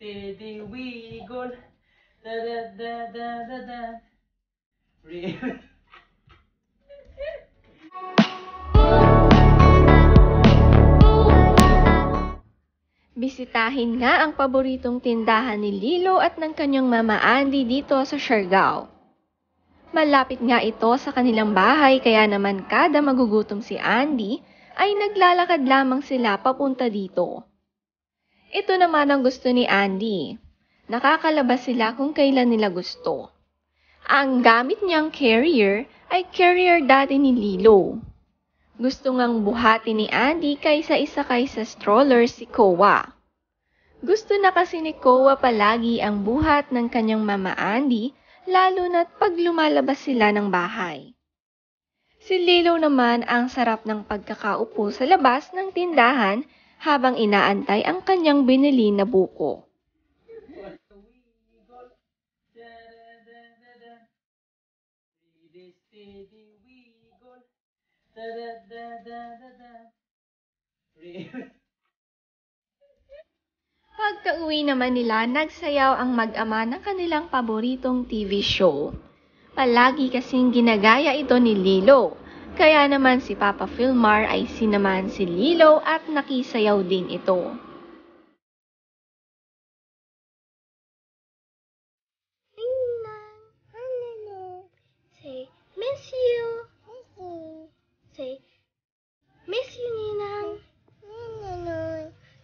steady wiggle. Da da da da da da. Bisitahin nga ang paboritong tindahan ni Lilo at ng kanyang mama Andy dito sa Siargao. Malapit nga ito sa kanilang bahay kaya naman kada magugutom si Andy ay naglalakad lamang sila papunta dito. Ito naman ang gusto ni Andy. Nakakalabas sila kung kailan nila gusto. Ang gamit niyang carrier ay carrier dati ni Lilo. Gusto ngang buhati ni Andy kaysa isakay sa stroller si Koa. Gusto na kasi ni Koa palagi ang buhat ng kanyang mama Andy, lalo na't pag lumalabas sila ng bahay. Si Lilo naman ang sarap ng pagkakaupo sa labas ng tindahan habang inaantay ang kanyang binili na buko. Pagka-uwi naman nila, nagsayaw ang mag-ama ng kanilang paboritong TV show. Palagi kasing ginagaya ito ni Lilo, kaya naman si Papa Philmar ay sinamahan si Lilo at nakisayaw din ito. Say, miss you. Say, miss you, Ninang.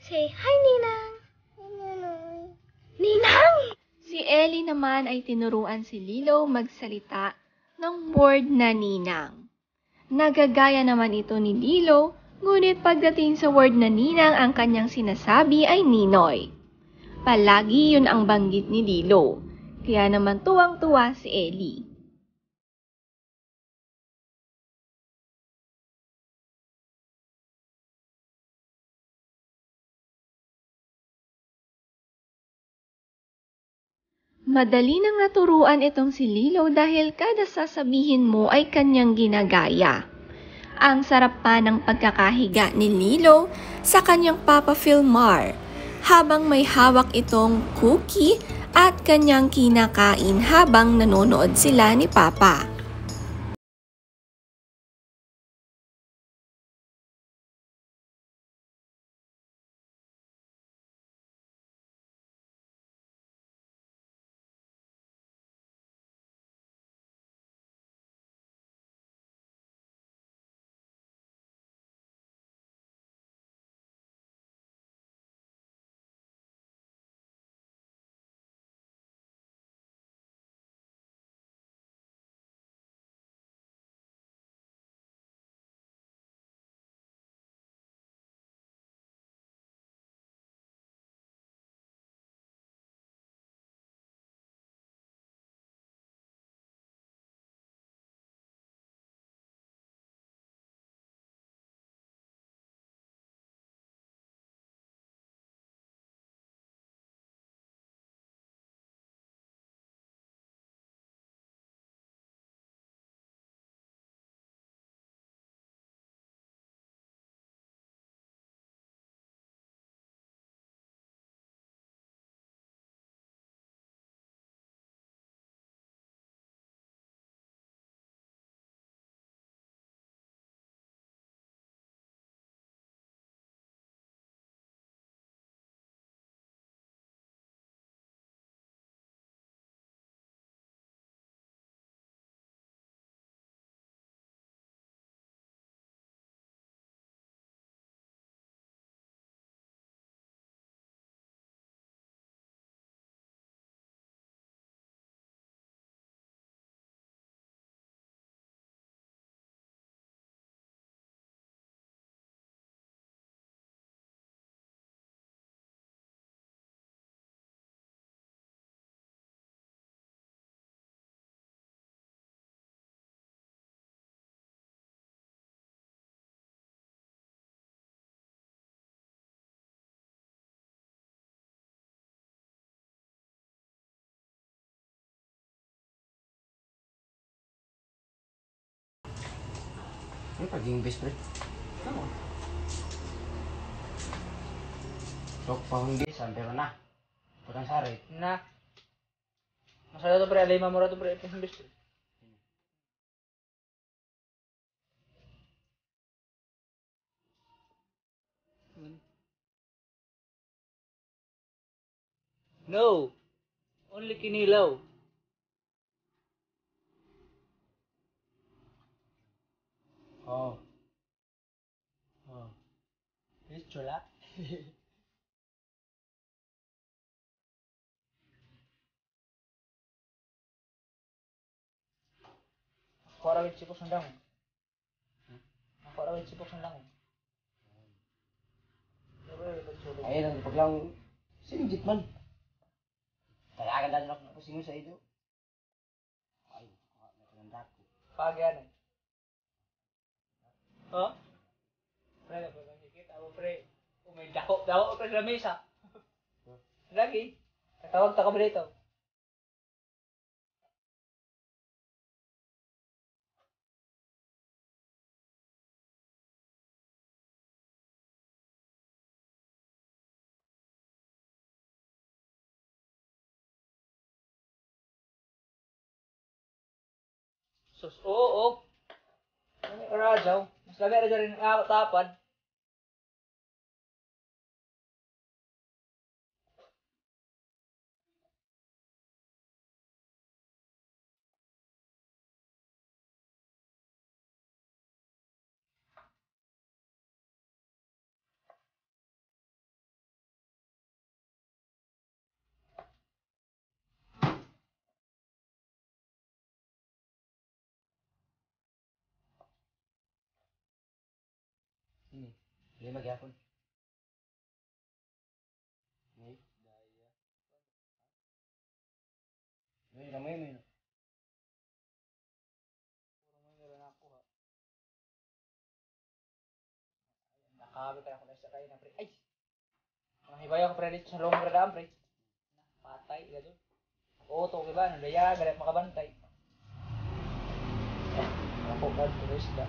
Say, hi, Ninang. Ninang! Si Ellie naman ay tinuruan si Lilo magsalita ng word na Ninang. Nagagaya naman ito ni Lilo, ngunit pagdating sa word na Ninang ang kanyang sinasabi ay Ninoy. Palagi yun ang banggit ni Lilo, kaya naman tuwang-tuwa si Ellie. Madali nang naturuan itong si Lilo dahil kada sasabihin mo ay kanyang ginagaya. Ang sarap pa ng pagkakahiga ni Lilo sa kanyang Papa Philmar habang may hawak itong cookie at kanyang kinakain habang nanonood sila ni Papa. Ano pag-English, pre? Oo. Sok pa English, pero na. Kurang sari. Na. Masalah to pre, alay mamura to pre, imbes. No. Only kinilaw. Oh. Oh. Is chula. Para wit sipok sandang. Para wit sipok sandang. Ay, lang paglang sinjit man. Talaga na lang ako singo sa ito. Ay, naganda ko. Pagyan eh. Oh? Pre, kita mo pre. May dako pre sa mesa. Lagi. Katawag ta ka ba dito? Sus, oo. Ano radyaw? Mas lami ra rin ang tapad. Ini. Dia magyapon. Ni. Ni ramay may no. Nakabi ka na kung sa kayo na pre. Ay! Mga hibaya ko pre dito sa long gradaan pre. Patay, gado. Oo, to ba? Nandaya, galit makabantay. Ako ka, turista.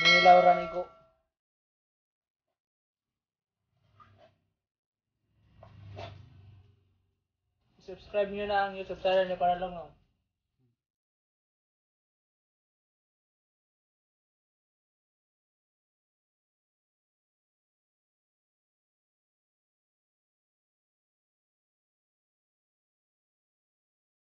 Inilaw ran ko. Subscribe nyo na ang YouTube channel ni para lang no.